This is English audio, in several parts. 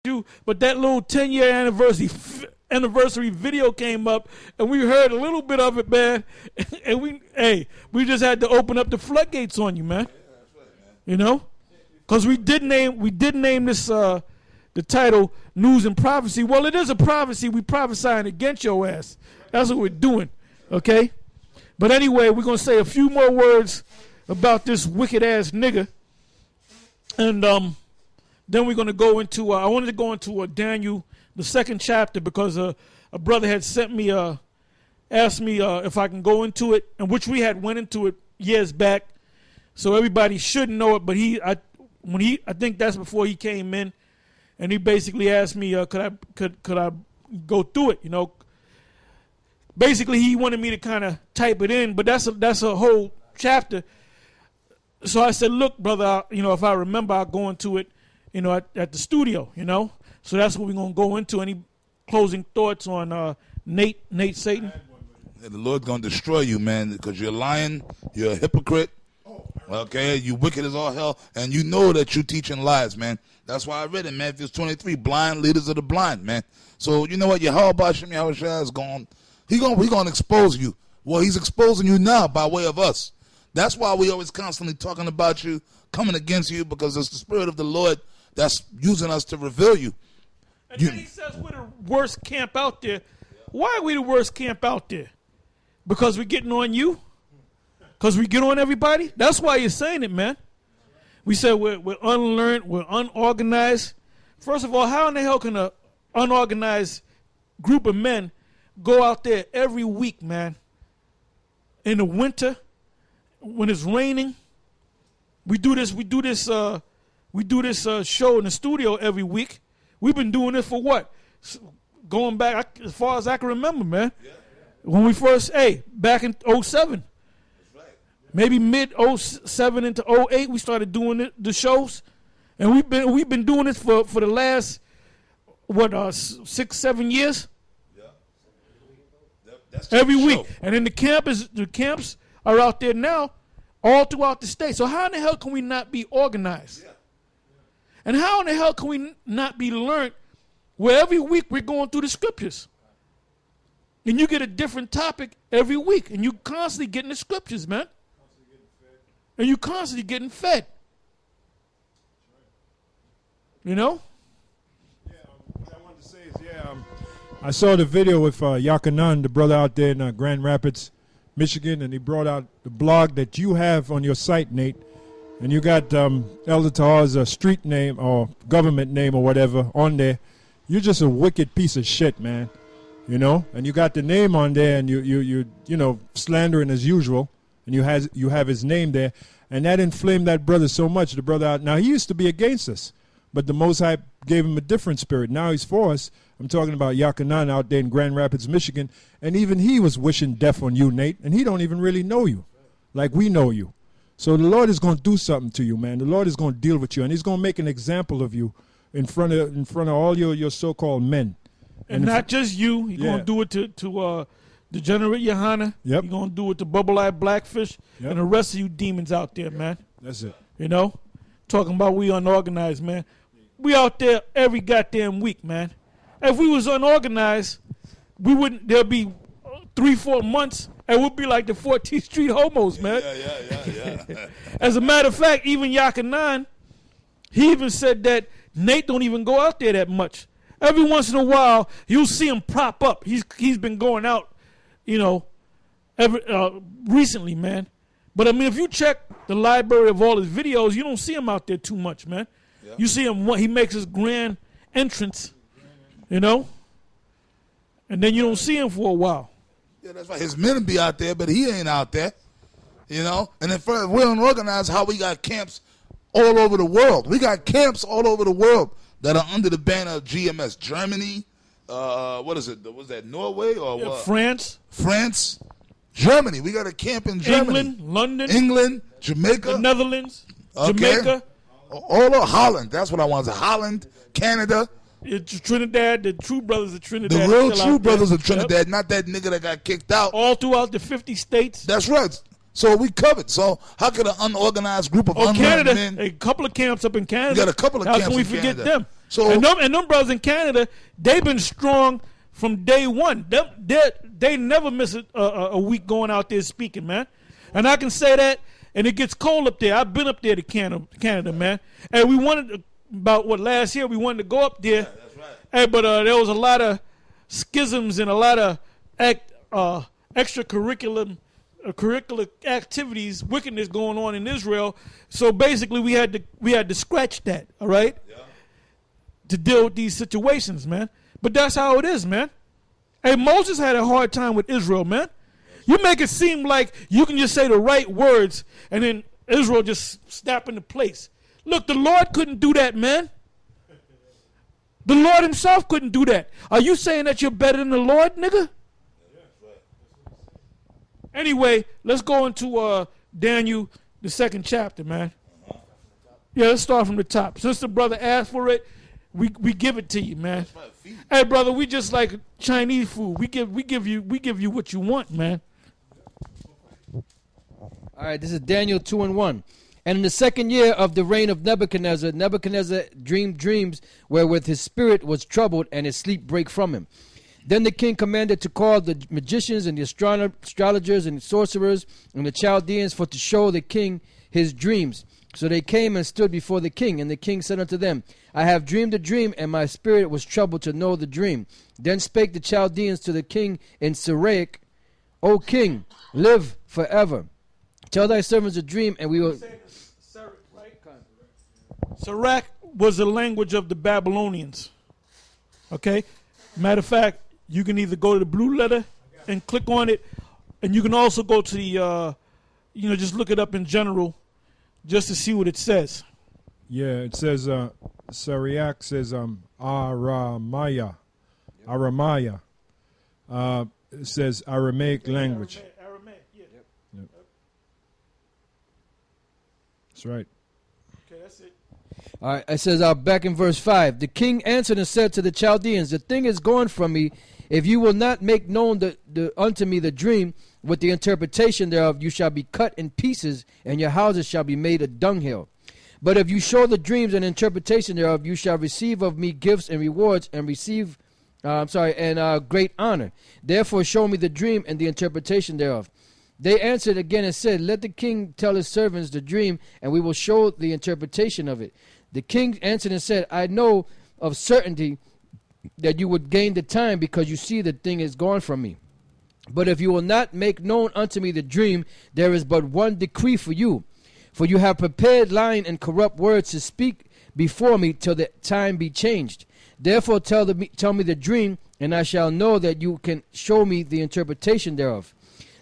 you, but that little 10-year anniversary video came up, and we heard a little bit of it, man. And we just had to open up the floodgates on you, man. You know, because we did name this the title News and Prophecy. Well, it is a prophecy. We prophesying against your ass. That's what we're doing. Okay. But anyway, we're gonna say a few more words about this wicked ass nigga, and then we're gonna go into. I wanted to go into Daniel, the 2nd chapter, because a brother had sent me asked me if I can go into it, and which we had went into it years back, so everybody should know it. But I think that's before he came in, and he basically asked me could I go through it, you know. Basically, he wanted me to kind of type it in, but that's a whole chapter. So I said, look, brother, you know, if I remember, I'll go into it, you know, at the studio, you know. So that's what we're going to go into. Any closing thoughts on Nate Satan? Yeah, the Lord's going to destroy you, man, because you're lying, you're a hypocrite, okay, you wicked as all hell, and you know that you're teaching lies, man. That's why I read it, Matthew 23, blind leaders of the blind, man. So you know what, Yahweh Shem Yahushua is going, he's going to expose you. Well, he's exposing you now by way of us. That's why we always constantly talking about you, coming against you, because it's the Spirit of the Lord that's using us to reveal you. And then he says we're the worst camp out there. Why are we the worst camp out there? Because we're getting on you? Because we get on everybody? That's why you're saying it, man. We said we're unlearned, we're unorganized. First of all, how in the hell can an unorganized group of men go out there every week, man, in the winter when it's raining? We do this show in the studio every week. We've been doing this for what? Going back as far as I can remember, man. Yeah. When we first, back in 07. That's right. Maybe mid 07 into 08, we started doing the shows. And we've been doing this for the last, 6-7 years? Yeah. That's every week. And then the camps are out there now all throughout the state. So how in the hell can we not be organized? Yeah. And how in the hell can we not be learned where every week we're going through the scriptures? And you get a different topic every week, and you constantly getting the scriptures, man. And you constantly getting fed. You know? Yeah, what I wanted to say is, I saw the video with Yakanan, the brother out there in Grand Rapids, Michigan, and he brought out the blog that you have on your site, Nate. And you got Elder Tahar's street name or government name or whatever on there. You're just a wicked piece of shit, man. You know, and you got the name on there, and you know, slandering as usual, and you have his name there, and that inflamed that brother so much. The brother out now, he used to be against us, but the Most High gave him a different spirit. Now he's for us. I'm talking about Yakanan out there in Grand Rapids, Michigan, and even he was wishing death on you, Nate, and he don't even really know you, like we know you. So the Lord is going to do something to you, man. The Lord is going to deal with you, and He's going to make an example of you in front of all your so-called men. And not just you. He's going to do it to Degenerate Johanna. Yep. He's going to do it to Bubble-Eyed Blackfish and the rest of you demons out there, man. That's it. You know? Talking about we unorganized, man. We out there every goddamn week, man. If we was unorganized, there'll be 3-4 months, and we'll be like the 14th Street homos, man. Yeah. As a matter of fact, even Yakanan, he even said that Nate don't even go out there that much. Every once in a while, you'll see him prop up. He's been going out, you know, recently, man. But, I mean, if you check the library of all his videos, you don't see him out there too much, man. Yeah. You see him, he makes his grand entrance, you know, and then you don't see him for a while. Yeah, that's right. His men be out there, but he ain't out there, you know. And if we're unorganized, how we got camps all over the world. We got camps all over the world that are under the banner of GMS. Germany, what is it? Was that Norway or what? France, Germany. We got a camp in Germany. England, Jamaica. The Netherlands, Jamaica. All of Holland. That's what I want to say. Holland, Canada. It's Trinidad, the True Brothers of Trinidad. The real True Brothers of Trinidad, not that nigga that got kicked out. All throughout the 50 states. That's right. So we covered. So how could an unorganized group of unlearned Canada, men? a couple of camps up in Canada. We got a couple of camps in Canada. How can we forget them? So and them brothers in Canada, they've been strong from day one. They never miss a week going out there speaking, man. And I can say that, and it gets cold up there. I've been up there to Canada, man. And we wanted, last year, we wanted to go up there. Yeah, that's right. Hey, but there was a lot of schisms and a lot of extracurricular activities, wickedness going on in Israel. So basically, we had to scratch that, all right, to deal with these situations, man. But that's how it is, man. Hey, Moses had a hard time with Israel, man. You make it seem like you can just say the right words and then Israel just snap into place. Look, the Lord couldn't do that, man. The Lord himself couldn't do that. Are you saying that you're better than the Lord, nigga? Anyway, let's go into Daniel, the 2nd chapter, man. Yeah, let's start from the top. Since the brother asked for it, we give it to you, man. Hey, brother, we just like Chinese food. We give you what you want, man. All right, this is Daniel 2:1. And in the 2nd year of the reign of Nebuchadnezzar, Nebuchadnezzar dreamed dreams wherewith his spirit was troubled and his sleep brake from him. Then the king commanded to call the magicians and the astrologers and the sorcerers and the Chaldeans for to show the king his dreams. So they came and stood before the king, and the king said unto them, I have dreamed a dream, and my spirit was troubled to know the dream. Then spake the Chaldeans to the king in Syriac, O king, live forever. Tell thy servants a dream, and we will... Syriac was the language of the Babylonians. Okay? Matter of fact, you can either go to the blue letter and click on it, and you can also go to the, just look it up in general just to see what it says. Yeah, it says, Syriac says Aramaya. Aramaya. It says Aramaic language. Aramaic, yeah. Yep. That's right. Okay, that's it. All right, it says back in verse 5, the king answered and said to the Chaldeans, the thing is gone from me. If you will not make known unto me the dream with the interpretation thereof, you shall be cut in pieces, and your houses shall be made a dunghill. But if you show the dreams and interpretation thereof, you shall receive of me gifts and rewards and great honor. Therefore show me the dream and the interpretation thereof. They answered again and said, let the king tell his servants the dream, and we will show the interpretation of it. The king answered and said, I know of certainty that you would gain the time, because you see the thing is gone from me. But if you will not make known unto me the dream, there is but one decree for you. For you have prepared lying and corrupt words to speak before me till the time be changed. Therefore tell me the dream, and I shall know that you can show me the interpretation thereof.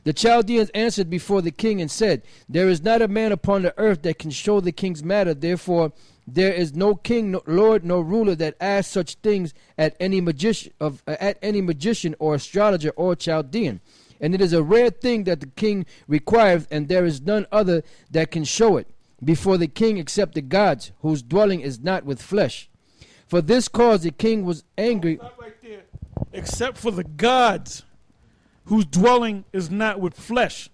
The Chaldeans answered before the king and said, there is not a man upon the earth that can show the king's matter. Therefore there is no king, no lord, no ruler that asks such things at any magician or astrologer or Chaldean. And it is a rare thing that the king requireth, and there is none other that can show it before the king except the gods, whose dwelling is not with flesh. For this cause the king was angry. Stop right there. Except for the gods, whose dwelling is not with flesh.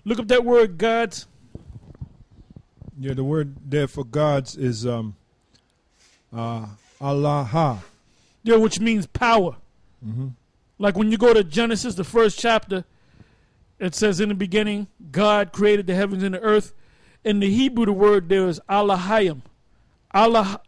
Look up that word, gods. Yeah, the word there for gods is Allah. Yeah, which means power. Mm-hmm. Like when you go to Genesis, the 1st chapter, it says in the beginning, God created the heavens and the earth. In the Hebrew, the word there is Allahayim. Allah,